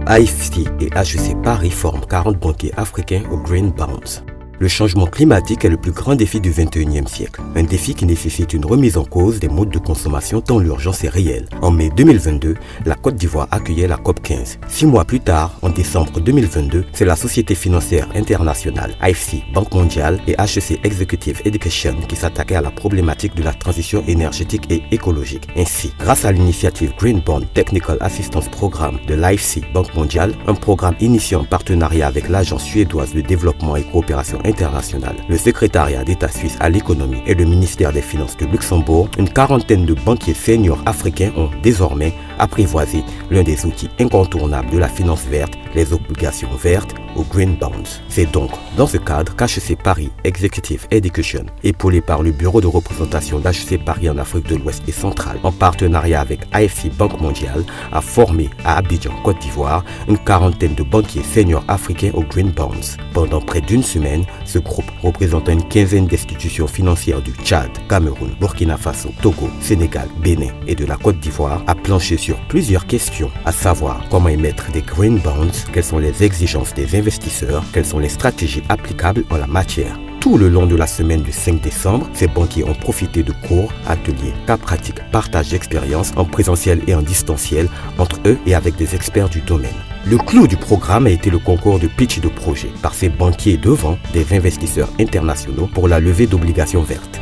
IFC et HEC Paris forment 40 banquiers africains au Green Bonds. Le changement climatique est le plus grand défi du XXIe siècle. Un défi qui nécessite une remise en cause des modes de consommation tant l'urgence est réelle. En mai 2022, la Côte d'Ivoire accueillait la COP 15. 6 mois plus tard, en décembre 2022, c'est la Société financière internationale, IFC, Banque mondiale et HEC Executive Education qui s'attaquaient à la problématique de la transition énergétique et écologique. Ainsi, grâce à l'initiative Green Bond Technical Assistance Programme de l'IFC Banque mondiale, un programme initié en partenariat avec l'Agence suédoise de développement et coopération internationale, le secrétariat d'État suisse à l'économie et le ministère des Finances de Luxembourg, une quarantaine de banquiers seniors africains ont désormais apprivoisé l'un des outils incontournables de la finance verte, les obligations vertes ou Green Bonds. C'est donc dans ce cadre qu'HEC Paris Executive Education, épaulé par le bureau de représentation d'HEC Paris en Afrique de l'Ouest et centrale, en partenariat avec IFC Banque mondiale, a formé à Abidjan, Côte d'Ivoire, une quarantaine de banquiers seniors africains aux Green Bonds. Pendant près d'une semaine, ce groupe, représentant une quinzaine d'institutions financières du Tchad, Cameroun, Burkina Faso, Togo, Sénégal, Bénin et de la Côte d'Ivoire, a planché sur plusieurs questions, à savoir comment émettre des Green Bonds, quelles sont les exigences des investisseurs, quelles sont les stratégies applicables en la matière. Tout le long de la semaine du 5 décembre, ces banquiers ont profité de cours, ateliers, cas pratiques, partage d'expériences en présentiel et en distanciel entre eux et avec des experts du domaine. Le clou du programme a été le concours de pitch de projet par ces banquiers devant des investisseurs internationaux pour la levée d'obligations vertes.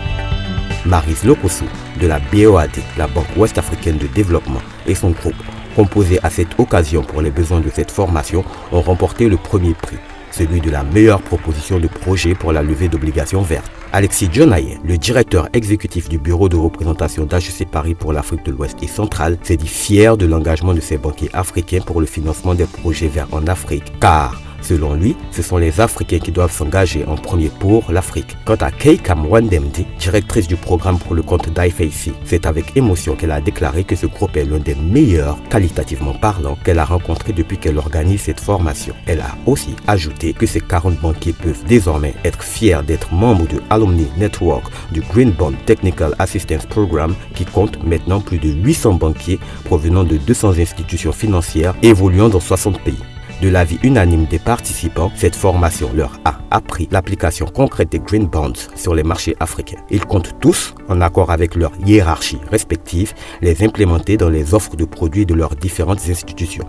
Maryse Lokosso de la BOAD, la Banque ouest-africaine de développement, et son groupe, composé à cette occasion pour les besoins de cette formation, ont remporté le premier prix, celui de la meilleure proposition de projet pour la levée d'obligations vertes. Alexis Djonaye, le directeur exécutif du bureau de représentation d'HEC Paris pour l'Afrique de l'Ouest et centrale, s'est dit fier de l'engagement de ces banquiers africains pour le financement des projets verts en Afrique, car selon lui, ce sont les Africains qui doivent s'engager en premier pour l'Afrique. Quant à Keika Mwandemdi, directrice du programme pour le compte d'IFC, c'est avec émotion qu'elle a déclaré que ce groupe est l'un des meilleurs, qualitativement parlant, qu'elle a rencontré depuis qu'elle organise cette formation. Elle a aussi ajouté que ces 40 banquiers peuvent désormais être fiers d'être membres du Alumni Network du Green Bond Technical Assistance Programme qui compte maintenant plus de 800 banquiers provenant de 200 institutions financières évoluant dans 60 pays. De l'avis unanime des participants, cette formation leur a appris l'application concrète des Green Bonds sur les marchés africains. Ils comptent tous, en accord avec leur hiérarchie respective, les implémenter dans les offres de produits de leurs différentes institutions.